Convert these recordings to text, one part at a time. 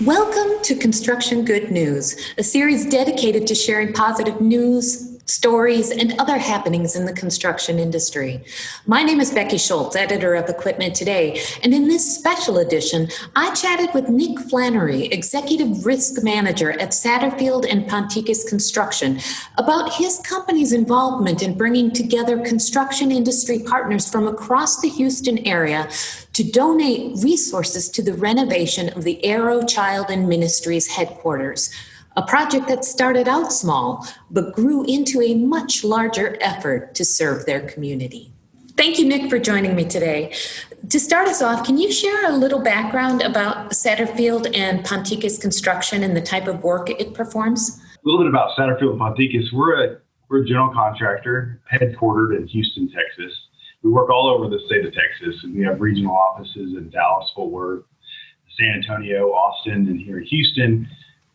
Welcome to Construction Good News, a series dedicated to sharing positive news, stories, and other happenings in the construction industry. My name is Becky Schultz, editor of Equipment Today, and in this special edition, I chatted with Nic Flannery, executive risk manager at Satterfield Pontikes Construction, about his company's involvement in bringing together construction industry partners from across the Houston area to donate resources to the renovation of the Arrow Child Ministries headquarters, a project that started out small but grew into a much larger effort to serve their community. Thank you, Nic, for joining me today. To start us off, can you share a little background about Satterfield Pontikes Construction and the type of work it performs? A little bit about Satterfield Pontikes. We're a general contractor headquartered in Houston, Texas. We work all over the state of Texas, and we have regional offices in Dallas, Fort Worth, San Antonio, Austin, and here in Houston,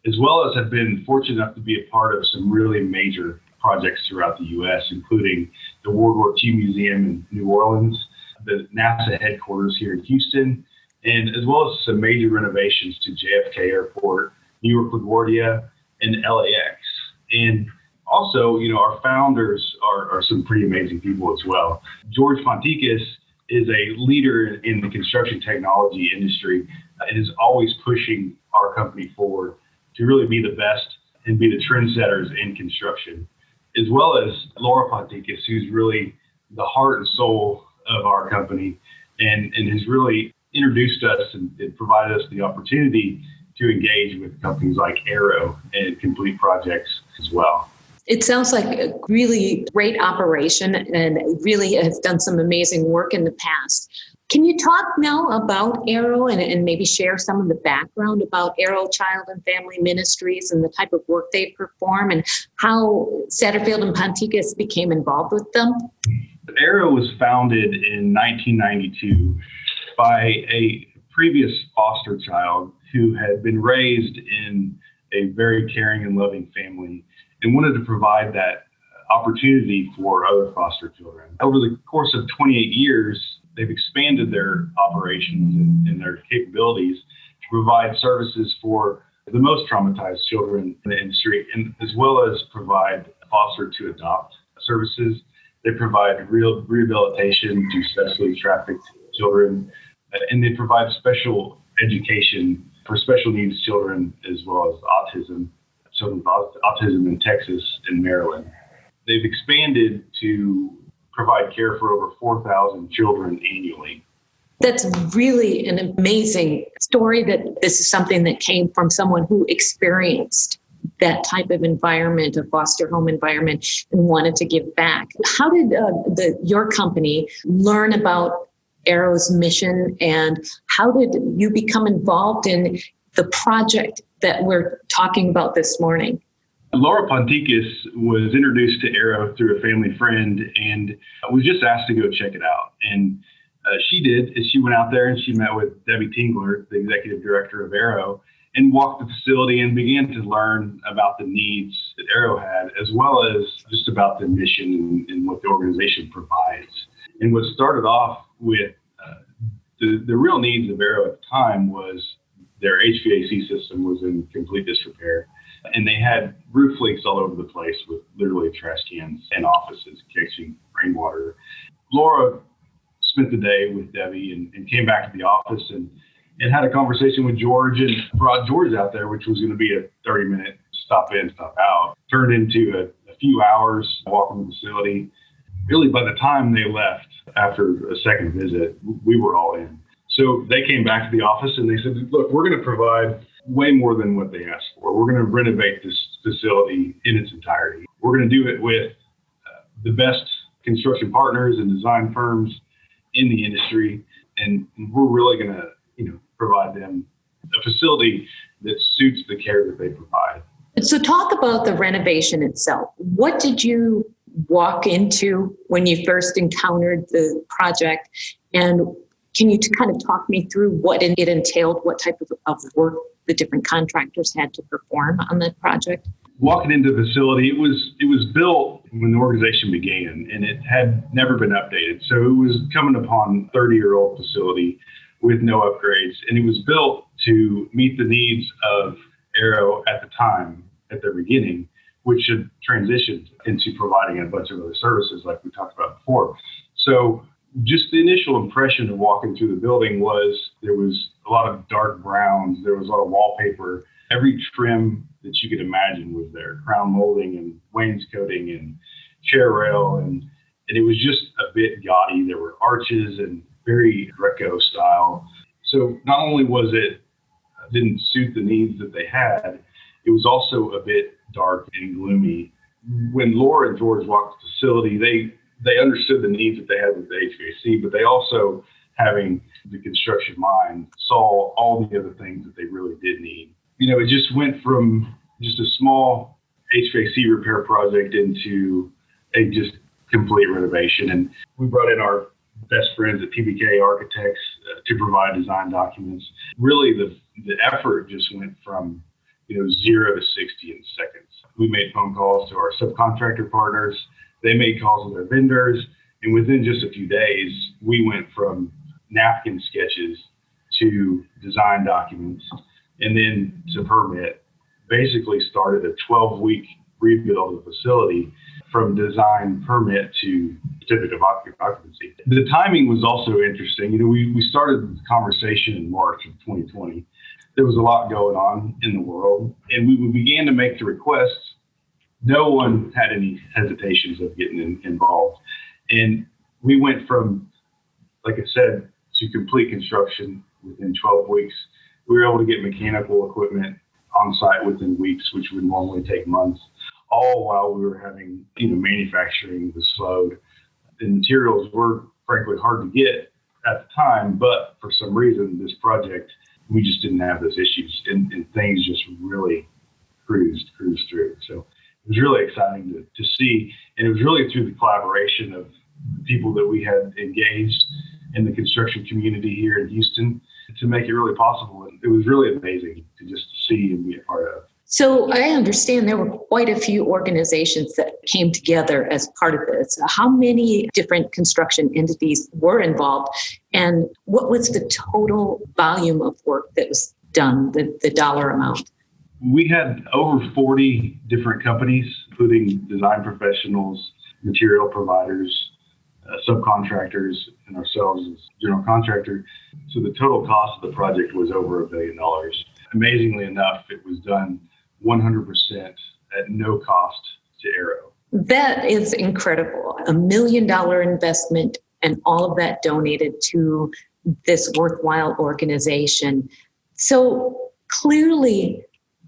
as well as have been fortunate enough to be a part of some really major projects throughout the U.S., including the World War II Museum in New Orleans, the NASA headquarters here in Houston, and as well as some major renovations to JFK Airport, New York LaGuardia, and LAX. And also, our founders are some pretty amazing people as well. George Pontikes is a leader in the construction technology industry and is always pushing our company forward to really be the best and be the trendsetters in construction, as well as Laura Pontikes, who's really the heart and soul of our company and has really introduced us and provided us the opportunity to engage with companies like Arrow and complete projects as well. It sounds like a really great operation and really has done some amazing work in the past. Can you talk now about Arrow and maybe share some of the background about Arrow Child and Family Ministries and the type of work they perform and how Satterfield Pontikes became involved with them? Arrow was founded in 1992 by a previous foster child who had been raised in a very caring and loving family and wanted to provide that opportunity for other foster children. Over the course of 28 years, they've expanded their operations and their capabilities to provide services for the most traumatized children in the industry, and as well as provide foster to adopt services. They provide real rehabilitation to sexually trafficked children, and they provide special education for special needs children, as well as autism, children with autism in Texas and Maryland. They've expanded to provide care for over 4,000 children annually. That's really an amazing story that this is something that came from someone who experienced that type of environment, a foster home environment, and wanted to give back. How did your company learn about Arrow's mission, and how did you become involved in the project that we're talking about this morning? Laura Pontikes was introduced to Arrow through a family friend and was just asked to go check it out. And she did, and she went out there and she met with Debbie Tingler, the executive director of Arrow, and walked the facility and began to learn about the needs that Arrow had, as well as just about the mission and what the organization provides. And what started off with the real needs of Arrow at the time was their HVAC system was in complete disrepair. And they had roof leaks all over the place with literally trash cans and offices catching rainwater. Laura spent the day with Debbie and came back to the office and had a conversation with George and brought George out there, which was going to be a 30-minute stop in, stop out. Turned into a few hours walking the facility. Really, by the time they left after a second visit, we were all in. So they came back to the office and they said, look, we're going to provide way more than what they asked for. We're going to renovate this facility in its entirety. We're going to do it with the best construction partners and design firms in the industry. And we're really going to, provide them a facility that suits the care that they provide. So talk about the renovation itself. What did you walk into when you first encountered the project? And can you kind of talk me through what it entailed, what type of work the different contractors had to perform on that project? Walking into the facility, it was built when the organization began, and it had never been updated. So it was coming upon a 30-year-old facility with no upgrades, and it was built to meet the needs of Arrow at the time, at their beginning, which had transitioned into providing a bunch of other services like we talked about before. So just the initial impression of walking through the building was there was a lot of dark browns, there was a lot of wallpaper. Every trim that you could imagine was there, crown molding and wainscoting and chair rail, and it was just a bit gaudy. There were arches and very Greco style. So not only was it didn't suit the needs that they had, it was also a bit dark and gloomy. When Laura and George walked the facility, they understood the needs that they had with the HVAC, but they also, having the construction mind, saw all the other things that they really did need. It just went from just a small HVAC repair project into a just complete renovation. And we brought in our best friends at PBK Architects to provide design documents. Really, the effort just went from 0 to 60 in seconds. We made phone calls to our subcontractor partners. They made calls to their vendors. And within just a few days, we went from napkin sketches to design documents and then to permit. Basically started a 12-week rebuild of the facility from design, permit to certificate of occupancy. The timing was also interesting. We started the conversation in March of 2020. There was a lot going on in the world, and we began to make the requests. No one had any hesitations of getting involved. And we went from, like I said, to complete construction within 12 weeks. We were able to get mechanical equipment on site within weeks, which would normally take months, all while we were having, manufacturing was slowed. The materials were frankly hard to get at the time, but for some reason, this project, we just didn't have those issues, and things just really cruised through. So it was really exciting to see, and it was really through the collaboration of the people that we had engaged in the construction community here in Houston to make it really possible. And it was really amazing to just see and be a part of. So I understand there were quite a few organizations that came together as part of this. How many different construction entities were involved, and what was the total volume of work that was done, the dollar amount? We had over 40 different companies, including design professionals, material providers, subcontractors, and ourselves as general contractor. So the total cost of the project was over $1 billion. Amazingly enough, it was done 100% at no cost to Arrow. That is incredible. $1 million investment and all of that donated to this worthwhile organization. So clearly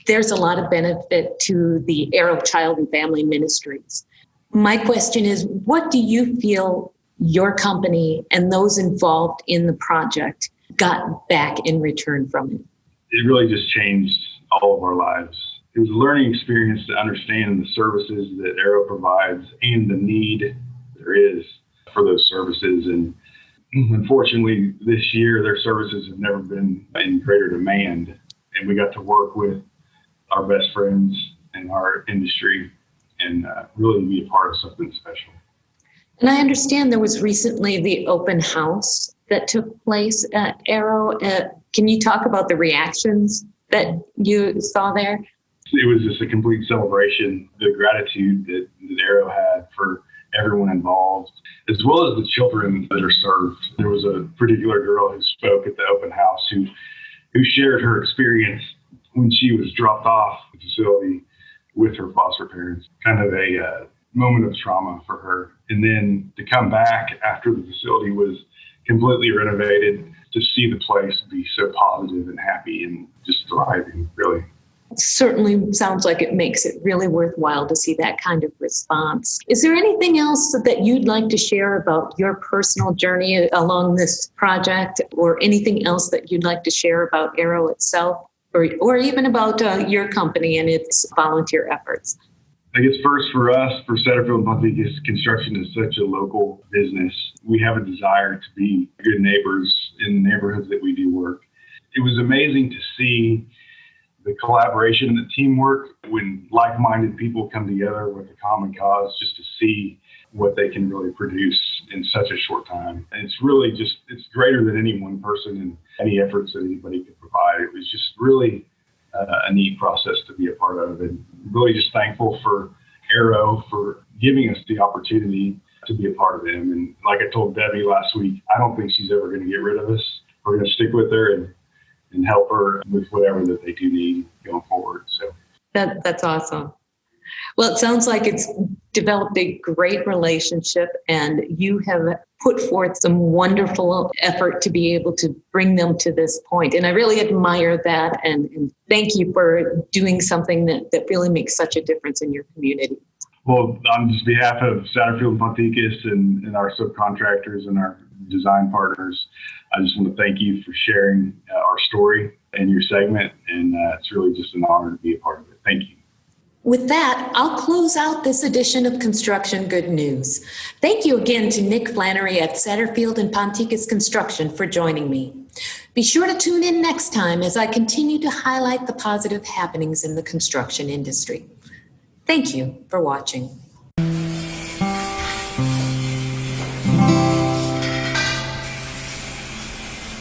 there's a lot of benefit to the Arrow Child and Family Ministries. My question is, what do you feel your company and those involved in the project got back in return from it? It really just changed all of our lives. It was a learning experience to understand the services that Arrow provides and the need there is for those services. And unfortunately, this year, their services have never been in greater demand. And we got to work with our best friends in our industry and really be a part of something special. And I understand there was recently the open house that took place at Arrow. Can you talk about the reactions that you saw there? It was just a complete celebration, the gratitude that Arrow had for everyone involved, as well as the children that are served. There was a particular girl who spoke at the open house who shared her experience when she was dropped off the facility with her foster parents, kind of a moment of trauma for her. And then to come back after the facility was completely renovated, to see the place be so positive and happy and just thriving, really. It certainly sounds like it makes it really worthwhile to see that kind of response. Is there anything else that you'd like to share about your personal journey along this project, or anything else that you'd like to share about Arrow itself, or even about your company and its volunteer efforts? I guess first for us, for Satterfield Pontikes Construction is such a local business. We have a desire to be good neighbors in the neighborhoods that we do work. It was amazing to see the collaboration and the teamwork when like-minded people come together with a common cause, just to see what they can really produce in such a short time. And it's really just, it's greater than any one person and any efforts that anybody could provide. It was just really a neat process to be a part of, and really just thankful for Arrow for giving us the opportunity to be a part of them. And like I told Debbie last week, I don't think she's ever going to get rid of us. We're going to stick with her and help her with whatever that they do need going forward. So that's awesome. Well, it sounds like it's developed a great relationship, and you have put forth some wonderful effort to be able to bring them to this point. And I really admire that, and thank you for doing something that really makes such a difference in your community. Well, on just behalf of Satterfield Pontikes and our subcontractors and our design partners, I just want to thank you for sharing our story and your segment, and it's really just an honor to be a part of it. Thank you. With that, I'll close out this edition of Construction Good News. Thank you again to Nic Flannery at Satterfield Pontikes Construction for joining me. Be sure to tune in next time as I continue to highlight the positive happenings in the construction industry. Thank you for watching.